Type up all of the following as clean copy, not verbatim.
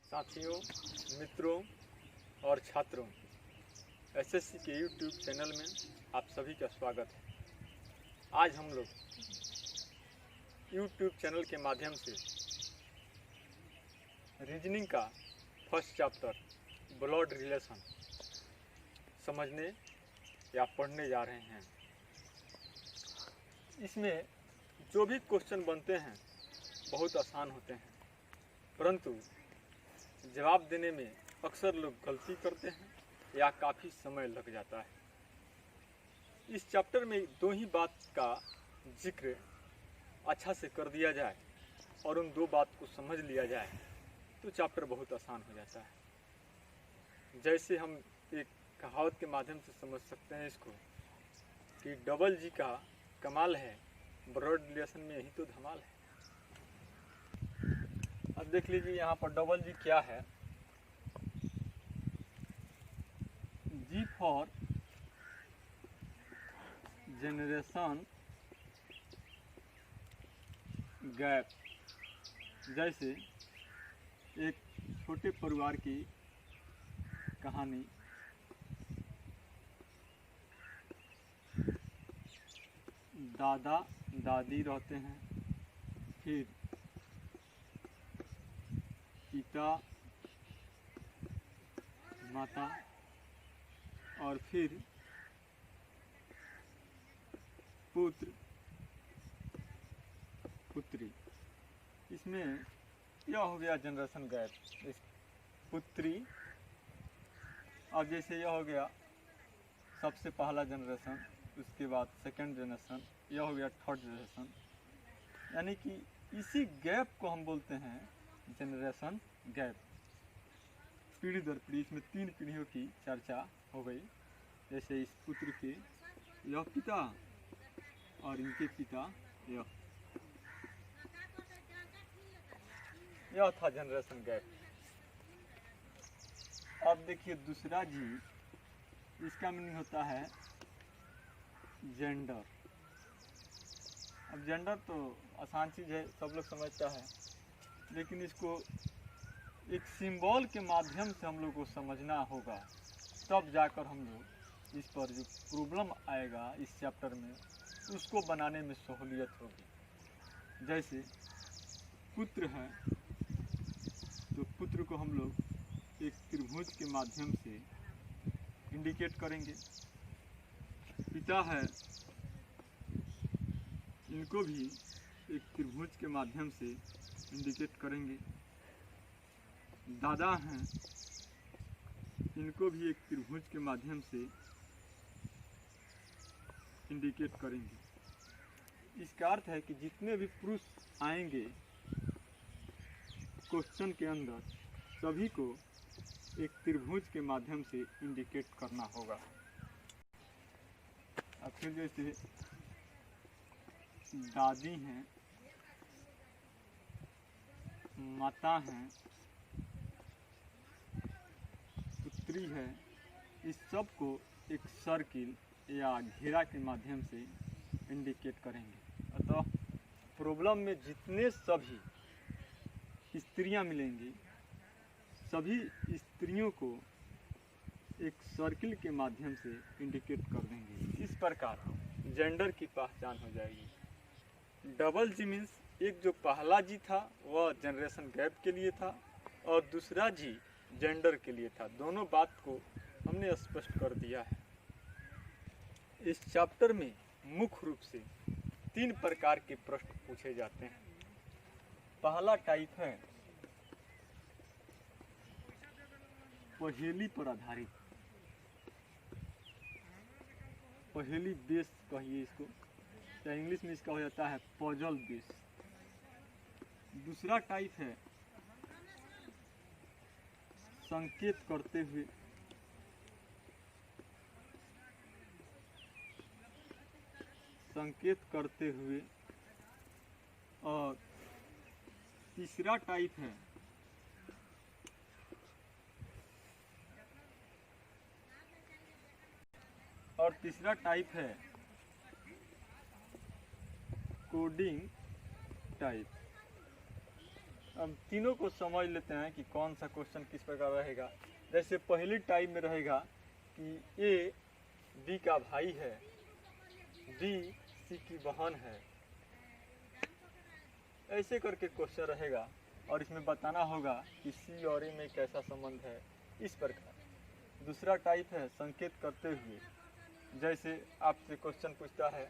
साथियों, मित्रों और छात्रों, एसएससी के यूट्यूब चैनल में आप सभी का स्वागत है। आज हम लोग यूट्यूब चैनल के माध्यम से रीजनिंग का फर्स्ट चैप्टर ब्लड रिलेशन समझने या पढ़ने जा रहे हैं। इसमें जो भी क्वेश्चन बनते हैं बहुत आसान होते हैं, परंतु जवाब देने में अक्सर लोग गलती करते हैं या काफ़ी समय लग जाता है। इस चैप्टर में दो ही बात का जिक्र अच्छा से कर दिया जाए और उन दो बात को समझ लिया जाए तो चैप्टर बहुत आसान हो जाता है। जैसे हम एक कहावत के माध्यम से समझ सकते हैं इसको कि डबल जी का कमाल है, ब्लड रिलेशन में यही तो धमाल है। अब देख लीजिए यहाँ पर डबल जी क्या है। जी फॉर जनरेशन गैप। जैसे एक छोटे परिवार की कहानी, दादा दादी रहते हैं, फिर पिता माता और फिर पुत्र पुत्री। इसमें यह हो गया जनरेशन गैप। इस पुत्री, अब जैसे यह हो गया सबसे पहला जनरेशन, उसके बाद सेकंड जनरेशन, यह हो गया थर्ड जनरेशन, यानी कि इसी गैप को हम बोलते हैं जनरेशन गैप। पीढ़ी दर पीढ़ी इसमें तीन पीढ़ियों की चर्चा हो गई। जैसे इस पुत्र के यह पिता और इनके पिता यह था जनरेशन गैप। अब देखिए दूसरा जी, इसका मीनिंग होता है जेंडर। अब जेंडर तो आसान चीज़ है, सब लोग समझता है, लेकिन इसको एक सिंबल के माध्यम से हम लोग को समझना होगा, तब जाकर हम लोग इस पर जो प्रॉब्लम आएगा इस चैप्टर में उसको बनाने में सहूलियत होगी। जैसे पुत्र है तो पुत्र को हम लोग एक त्रिभुज के माध्यम से इंडिकेट करेंगे। पिता है, इनको भी एक त्रिभुज के माध्यम से इंडिकेट करेंगे। दादा हैं, इनको भी एक त्रिभुज के माध्यम से इंडिकेट करेंगे। इसका अर्थ है कि जितने भी पुरुष आएंगे क्वेश्चन के अंदर, सभी को एक त्रिभुज के माध्यम से इंडिकेट करना होगा। अब फिर जैसे दादी हैं, माता हैं, पुत्री है, इस सब को एक सर्किल या घेरा के माध्यम से इंडिकेट करेंगे। अतः प्रॉब्लम में जितने सभी स्त्रियां मिलेंगी, सभी स्त्रियों को एक सर्किल के माध्यम से इंडिकेट कर देंगे। इस प्रकार जेंडर की पहचान हो जाएगी। डबल जी मीन्स एक जो पहला जी था वह जनरेशन गैप के लिए था और दूसरा जी जेंडर के लिए था। दोनों बात को हमने स्पष्ट कर दिया है। इस चैप्टर में मुख्य रूप से तीन प्रकार के प्रश्न पूछे जाते हैं। पहला टाइप है पहेली पर आधारित, पहेली बेस कहिए इसको, या इंग्लिश में इसका हो जाता है पजल बेस। दूसरा टाइप है संकेत करते हुए, संकेत करते हुए, और तीसरा टाइप है कोडिंग टाइप। अब तीनों को समझ लेते हैं कि कौन सा क्वेश्चन किस प्रकार रहेगा। जैसे पहली टाइप में रहेगा कि ए बी का भाई है, बी सी की बहन है, ऐसे करके क्वेश्चन रहेगा और इसमें बताना होगा कि सी और ए में कैसा संबंध है, इस प्रकार। दूसरा टाइप है संकेत करते हुए। जैसे आपसे क्वेश्चन पूछता है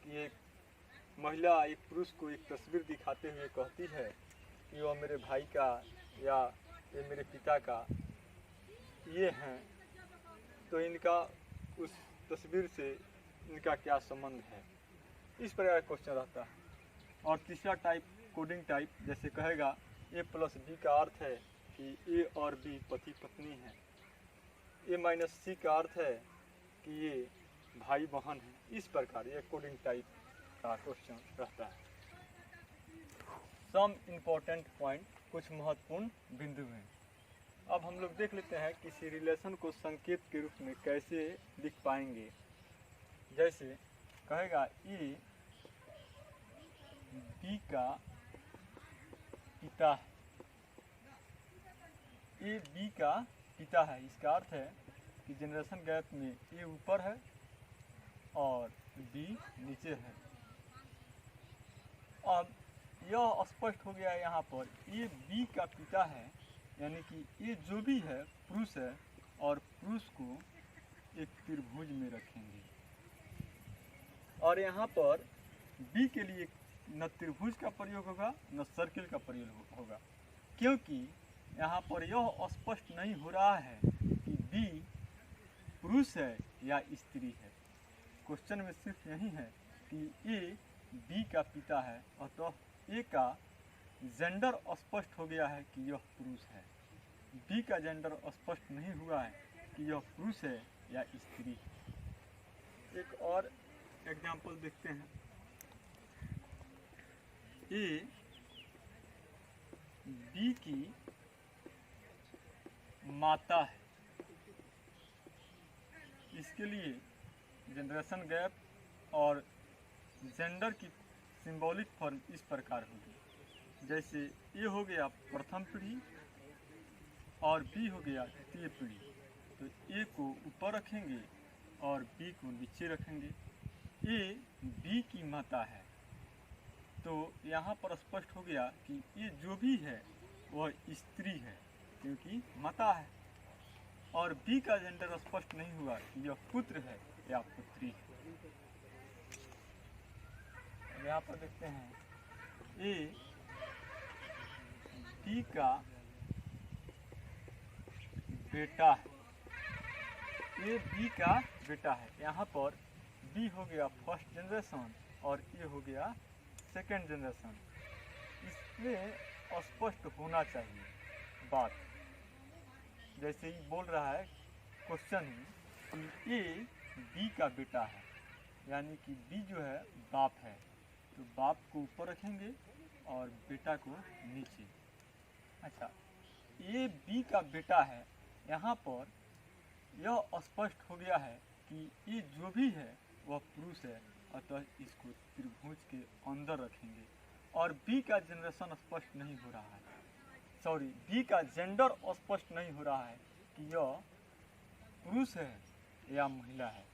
कि एक महिला एक पुरुष को एक तस्वीर दिखाते हुए कहती है कि वह मेरे भाई का या ये मेरे पिता का ये हैं, तो इनका उस तस्वीर से इनका क्या संबंध है, इस प्रकार क्वेश्चन रहता है। और तीसरा टाइप कोडिंग टाइप, जैसे कहेगा ए प्लस बी का अर्थ है कि ए और बी पति पत्नी हैं, ए माइनस सी का अर्थ है कि ये भाई बहन है, इस प्रकार ये कोडिंग टाइप का क्वेश्चन रहता है। सम इम्पोर्टेंट पॉइंट, कुछ महत्वपूर्ण बिंदु हैं। अब हम लोग देख लेते हैं किसी रिलेशन को संकेत के रूप में कैसे लिख पाएंगे। जैसे कहेगा ए बी का पिता है, ए बी का पिता है, इसका अर्थ है कि जनरेशन गैप में ए ऊपर है और बी नीचे है। अब यह स्पष्ट हो गया यहाँ पर ए बी का पिता है, यानी कि ये जो भी है पुरुष है और पुरुष को एक त्रिभुज में रखेंगे। और यहाँ पर बी के लिए न त्रिभुज का प्रयोग होगा न सर्किल का प्रयोग होगा, क्योंकि यहाँ पर यह स्पष्ट नहीं हो रहा है कि बी पुरुष है या स्त्री है। क्वेश्चन में सिर्फ यही है कि ए बी का पिता है, अतः ए का जेंडर स्पष्ट हो गया है कि यह पुरुष है। बी का जेंडर स्पष्ट नहीं हुआ है कि यह पुरुष है या स्त्री है। एक और एग्जाम्पल देखते हैं। ए बी की माता है, इसके लिए जनरेशन गैप और जेंडर की सिंबॉलिक फॉर्म इस प्रकार होगी। जैसे ए हो गया प्रथम पीढ़ी और बी हो गया द्वितीय पीढ़ी, तो ए को ऊपर रखेंगे और बी को नीचे रखेंगे। ए बी की माता है, तो यहाँ पर स्पष्ट हो गया कि ये जो भी है वह स्त्री है क्योंकि माता है। और बी का जेंडर स्पष्ट नहीं हुआ कि यह पुत्र है या पुत्री है। यहाँ पर देखते हैं ए बी का बेटा है, ए बी का बेटा है। यहाँ पर बी हो गया फर्स्ट जनरेशन और ए हो गया सेकेंड जनरेशन। इसमें स्पष्ट होना चाहिए बात, जैसे ही बोल रहा है क्वेश्चन कि ए बी का बेटा है, यानी कि बी जो है बाप है, तो बाप को ऊपर रखेंगे और बेटा को नीचे। अच्छा, ए बी का बेटा है, यहाँ पर यह स्पष्ट हो गया है कि ये जो भी है वह पुरुष है, अतः इसको त्रिभुज के अंदर रखेंगे। और बी का जनरेशन स्पष्ट नहीं हो रहा है, सॉरी बी का जेंडर स्पष्ट नहीं हो रहा है कि यह पुरुष है या महिला है,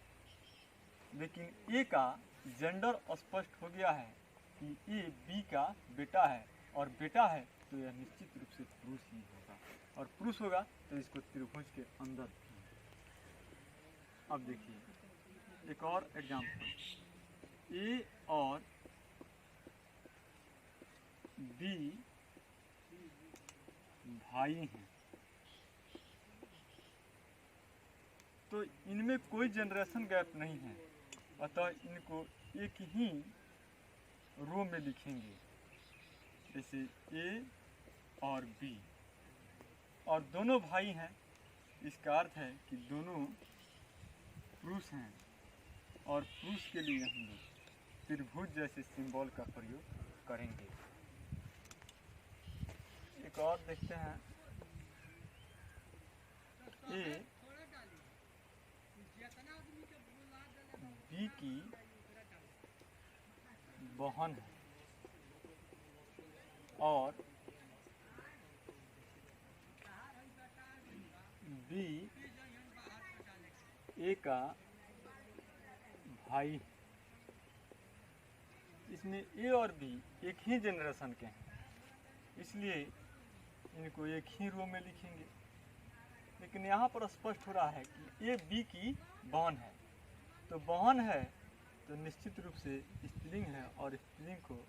लेकिन ए का जेंडर स्पष्ट हो गया है कि ए बी का बेटा है, और बेटा है तो यह निश्चित रूप से पुरुष ही होगा, और पुरुष होगा तो इसको त्रिभुज के अंदर। अब देखिए एक और एग्जाम्पल, ए और बी भाई हैं, तो इनमें कोई जनरेशन गैप नहीं है, अतः इनको एक ही रो में लिखेंगे, जैसे ए और बी। और दोनों भाई हैं, इसका अर्थ है कि दोनों पुरुष हैं, और पुरुष के लिए हम लोग त्रिभुज जैसे सिंबल का प्रयोग करेंगे। एक और देखते हैं, ए बी की बहन है और बी ए का भाई, इसमें ए और बी एक ही जनरेशन के हैं, इसलिए इनको एक ही रो में लिखेंगे। लेकिन यहाँ पर स्पष्ट हो रहा है कि ए बी की बहन है, तो बहन है तो निश्चित रूप से स्त्रीलिंग है और स्त्रीलिंग को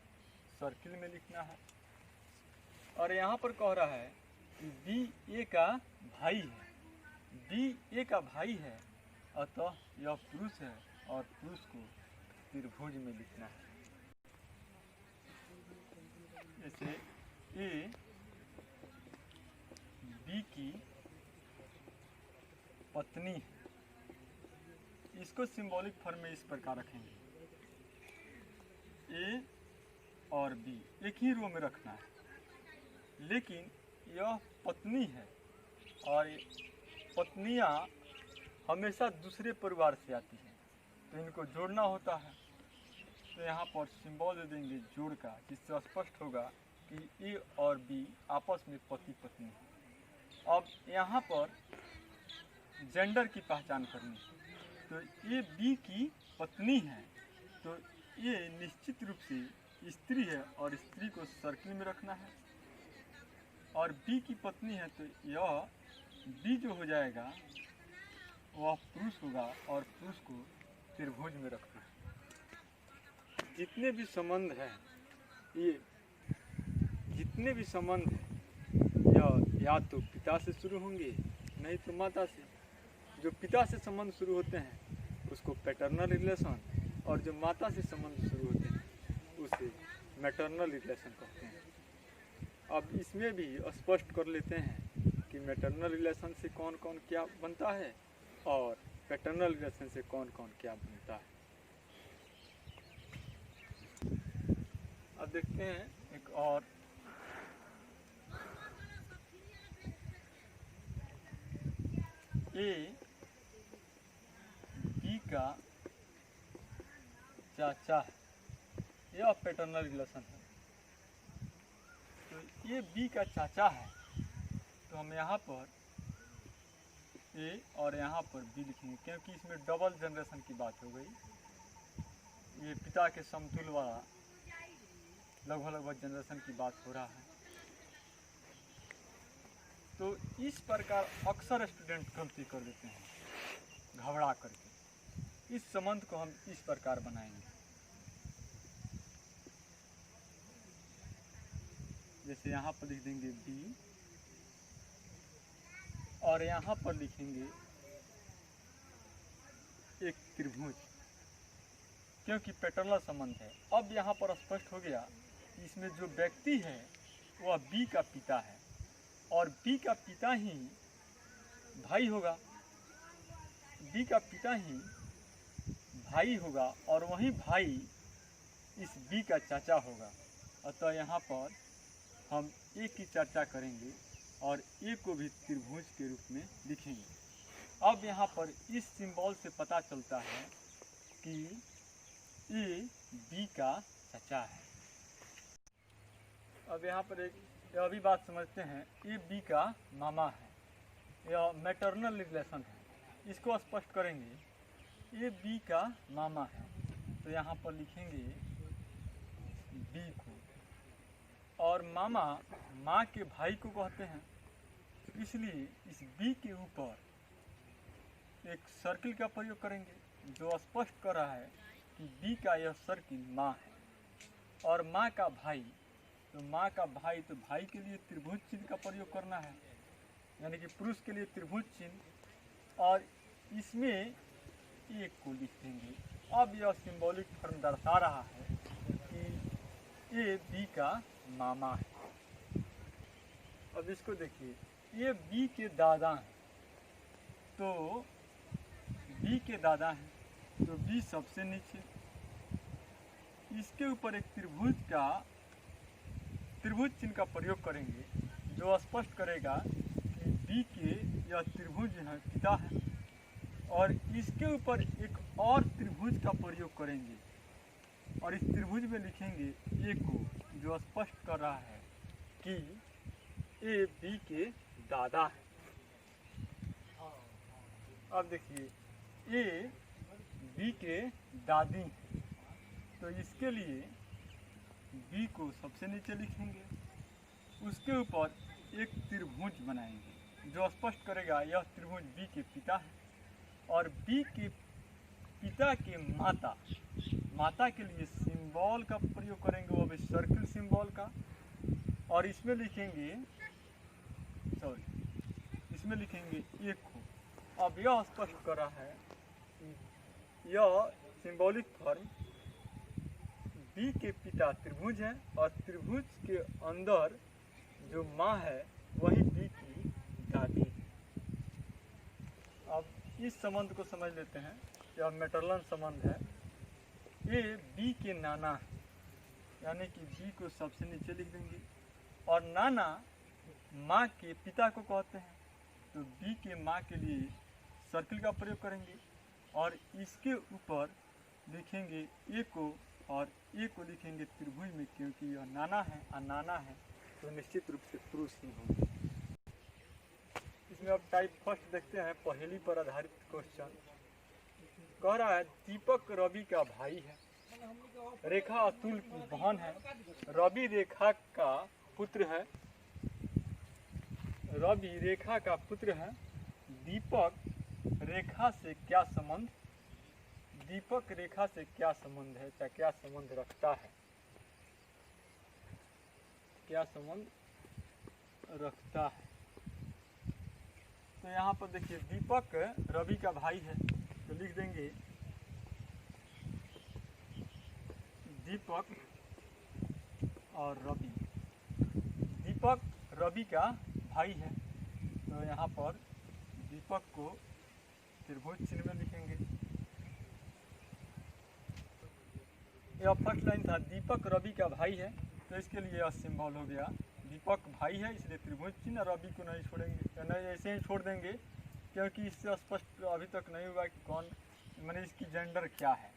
सर्किल में लिखना है। और यहाँ पर कह रहा है कि बी ए का भाई है, बी ए का भाई है, अतः यह पुरुष है और पुरुष को त्रिभुज में लिखना है। जैसे ए बी की पत्नी है, इसको सिंबॉलिक फॉर्म में इस प्रकार रखेंगे, ए और बी एक ही रो में रखना है, लेकिन यह पत्नी है और पत्नियां हमेशा दूसरे परिवार से आती हैं, तो इनको जोड़ना होता है। तो यहाँ पर सिंबल दे देंगे जोड़ का, जिससे स्पष्ट होगा कि ए और बी आपस में पति पत्नी है। अब यहाँ पर जेंडर की पहचान करनी है, तो ये बी की पत्नी है, तो ये निश्चित रूप से स्त्री है और स्त्री को सर्किल में रखना है। और बी की पत्नी है तो यह बी जो हो जाएगा वह पुरुष होगा और पुरुष को त्रिभुज में रखना है। जितने भी संबंध हैं, ये जितने भी संबंध हैं यह या तो पिता से शुरू होंगे नहीं तो माता से। जो पिता से संबंध शुरू होते हैं उसको पैटर्नल रिलेशन, और जो माता से संबंध शुरू होते हैं उसे मैटरनल रिलेशन कहते हैं। अब इसमें भी स्पष्ट कर लेते हैं कि मैटरनल रिलेशन से कौन कौन क्या बनता है और पैटर्नल रिलेशन से कौन कौन क्या बनता है। अब देखते हैं एक और, ए बी का चाचा है, यह पैटर्नल रिलेशन है। तो ये बी का चाचा है, तो हम यहाँ पर ए और यहाँ पर बी लिखेंगे, क्योंकि इसमें डबल जनरेशन की बात हो गई। ये पिता के समतुल्य वाला लगभग जनरेशन की बात हो रहा है। तो इस प्रकार अक्सर स्टूडेंट गलती कर देते हैं घबरा करके। इस संबंध को हम इस प्रकार बनाएंगे, जैसे यहाँ पर लिख देंगे बी और यहाँ पर लिखेंगे एक त्रिभुज, क्योंकि पैटर्नल संबंध है। अब यहाँ पर स्पष्ट हो गया कि इसमें जो व्यक्ति है वह बी का पिता है और बी का पिता ही भाई होगा, बी का पिता ही भाई होगा और वही भाई इस बी का चाचा होगा। अतः यहाँ पर हम ए की चर्चा करेंगे और ए को भी त्रिभुज के रूप में लिखेंगे। अब यहाँ पर इस सिंबल से पता चलता है कि ए बी का चाचा है। अब यहाँ पर एक यह भी बात समझते हैं, ए बी का मामा है, यह मैटरनल रिलेशन है। इसको स्पष्ट करेंगे, ए बी का मामा है, तो यहाँ पर लिखेंगे बी को, और मामा माँ के भाई को कहते हैं, इसलिए इस बी के ऊपर एक सर्किल का प्रयोग करेंगे जो स्पष्ट कर रहा है कि बी का यह सर्किल माँ है। और माँ का भाई, तो माँ का भाई, तो भाई के लिए त्रिभुज चिन्ह का प्रयोग करना है, यानी कि पुरुष के लिए त्रिभुज चिन्ह, और इसमें एक को लिख देंगे। अब यह सिंबॉलिक फॉर्म दर्शा रहा है कि ए बी का मामा है। अब इसको देखिए, ये बी के दादा हैं, तो बी के दादा हैं, तो बी सबसे नीचे, इसके ऊपर एक त्रिभुज चिन्ह का प्रयोग करेंगे जो स्पष्ट करेगा कि बी के यह त्रिभुज है पिता है, और इसके ऊपर एक और त्रिभुज का प्रयोग करेंगे और इस त्रिभुज में लिखेंगे ए को, जो स्पष्ट कर रहा है कि ए बी के दादा है। अब देखिए ए बी के दादी हैं, तो इसके लिए बी को सबसे नीचे लिखेंगे, उसके ऊपर एक त्रिभुज बनाएंगे जो स्पष्ट करेगा यह त्रिभुज बी के पिता है, और बी के पिता के माता के लिए सिंबल का प्रयोग करेंगे, वो भी सर्किल सिंबल का, और इसमें लिखेंगे एक को। अब यह स्पष्ट कर रहा है कि यह सिंबॉलिक फॉर्म बी के पिता त्रिभुज है, और त्रिभुज के अंदर जो माँ है वही बी की दादी है। अब इस संबंध को समझ लेते हैं, यह मैटरनल संबंध है। ये बी के नाना है, यानी कि बी को सबसे नीचे लिख देंगे, और नाना माँ के पिता को कहते हैं, तो बी के माँ के लिए सर्किल का प्रयोग करेंगे, और इसके ऊपर लिखेंगे ए को, और ए को लिखेंगे त्रिभुज में, क्योंकि यह नाना है और नाना है तो निश्चित रूप से पुरुष ही होंगे। इसमें अब टाइप फर्स्ट देखते हैं, पहेली पर आधारित क्वेश्चन। कह रहा है दीपक रवि का भाई है, रेखा अतुल की बहन है, रवि रेखा का पुत्र है, रवि रेखा का पुत्र है, दीपक रेखा से क्या संबंध, दीपक रेखा से क्या संबंध है, या क्या संबंध रखता है, क्या संबंध रखता है। तो यहाँ पर देखिए दीपक रवि का भाई है, तो लिख देंगे दीपक और रवि। दीपक रवि का भाई है, तो यहाँ पर दीपक को त्रिभुज चिन्ह में लिखेंगे। यह फर्स्ट लाइन था, दीपक रवि का भाई है, तो इसके लिए यह सिंबल हो गया, दीपक भाई है इसलिए त्रिभुज चिन्ह, रवि को नहीं छोड़ेंगे, या नहीं ऐसे ही छोड़ देंगे, क्योंकि इससे स्पष्ट अभी तक नहीं हुआ कि कौन मैंने इसकी जेंडर क्या है।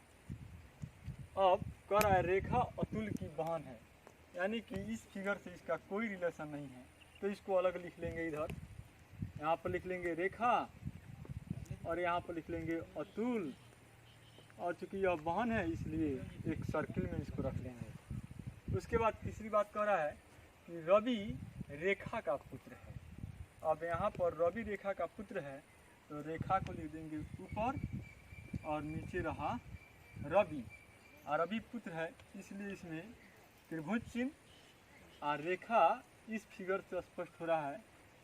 अब कह रहा है रेखा अतुल की बहन है, यानी कि इस फिगर से इसका कोई रिलेशन नहीं है, तो इसको अलग लिख लेंगे। इधर यहाँ पर लिख लेंगे रेखा, और यहाँ पर लिख लेंगे अतुल, और चूँकि यह बहन है इसलिए एक सर्किल में इसको रख लेंगे। उसके बाद तीसरी बात कह रहा है कि रवि रेखा का पुत्र है। अब यहाँ पर रवि रेखा का पुत्र है, तो रेखा को लिख देंगे ऊपर, और नीचे रहा रवि, और रवि पुत्र है इसलिए इसमें त्रिभुज चिन्ह, और रेखा इस फिगर से स्पष्ट हो रहा है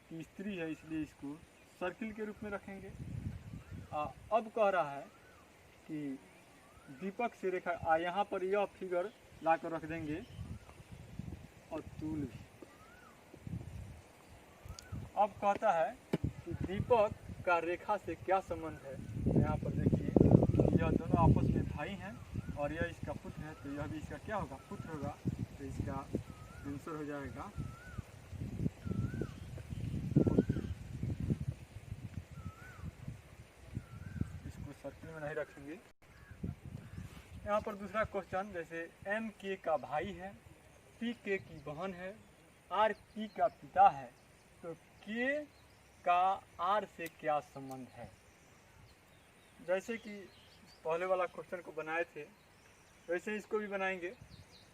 कि स्त्री है इसलिए इसको सर्किल के रूप में रखेंगे। अब कह रहा है कि दीपक से रेखा, यहाँ पर यह फिगर ला कर रख देंगे अतुल भी। अब कहता है कि दीपक का रेखा से क्या संबंध है, यहाँ पर देखिए यह दोनों आपस में भाई हैं, और यह इसका पुत्र है, तो यह भी इसका क्या होगा, पुत्र होगा, तो इसका आंसर हो जाएगा इसको सर्किल में नहीं रखेंगे। यहाँ पर दूसरा क्वेश्चन, जैसे एम के का भाई है, पी के की बहन है, आर पी का पिता है, तो के का आर से क्या संबंध है। जैसे कि पहले वाला क्वेश्चन को बनाए थे वैसे इसको भी बनाएंगे।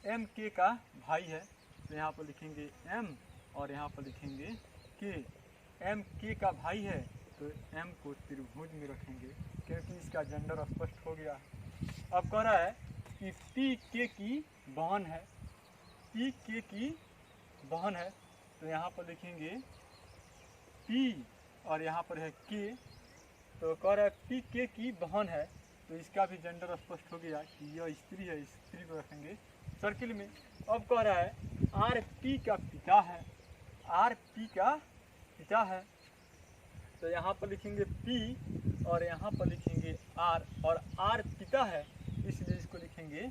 एम के का भाई है, तो यहाँ पर लिखेंगे एम, और यहाँ पर लिखेंगे के। एम के का भाई है, तो एम को त्रिभुज में रखेंगे, क्योंकि इसका जेंडर स्पष्ट हो गया। अब कह रहा है कि पी के की बहन है, पी के की बहन है, तो यहाँ पर लिखेंगे पी, और यहाँ पर है के, तो कह रहा है पी के की बहन है, तो इसका भी जेंडर स्पष्ट हो गया कि यह स्त्री है, स्त्री को रखेंगे सर्किल में। अब कह रहा है आर पी का पिता है, आर पी का पिता है, तो यहाँ पर लिखेंगे पी, और यहाँ पर लिखेंगे आर, और आर पिता है इसलिए इसको लिखेंगे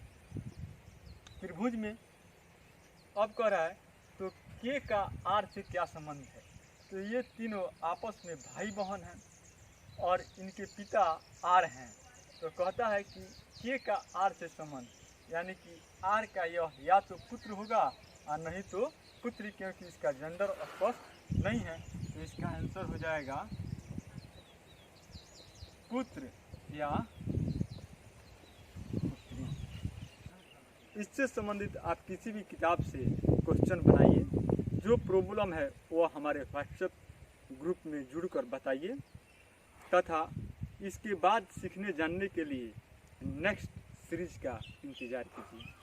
त्रिभुज में। अब कह रहा है तो के का आर से क्या संबंध है, तो ये तीनों आपस में भाई बहन हैं और इनके पिता आर हैं, तो कहता है कि के का आर से संबंध, यानी कि आर का यह या तो पुत्र होगा और नहीं तो पुत्री, क्योंकि इसका जेंडर स्पष्ट नहीं है, तो इसका आंसर हो जाएगा पुत्र या पुत्री। इससे संबंधित आप किसी भी किताब से क्वेश्चन बनाइए, जो प्रॉब्लम है वो हमारे व्हाट्सएप ग्रुप में जुड़कर बताइए, तथा इसके बाद सीखने जानने के लिए नेक्स्ट सीरीज का इंतज़ार कीजिए।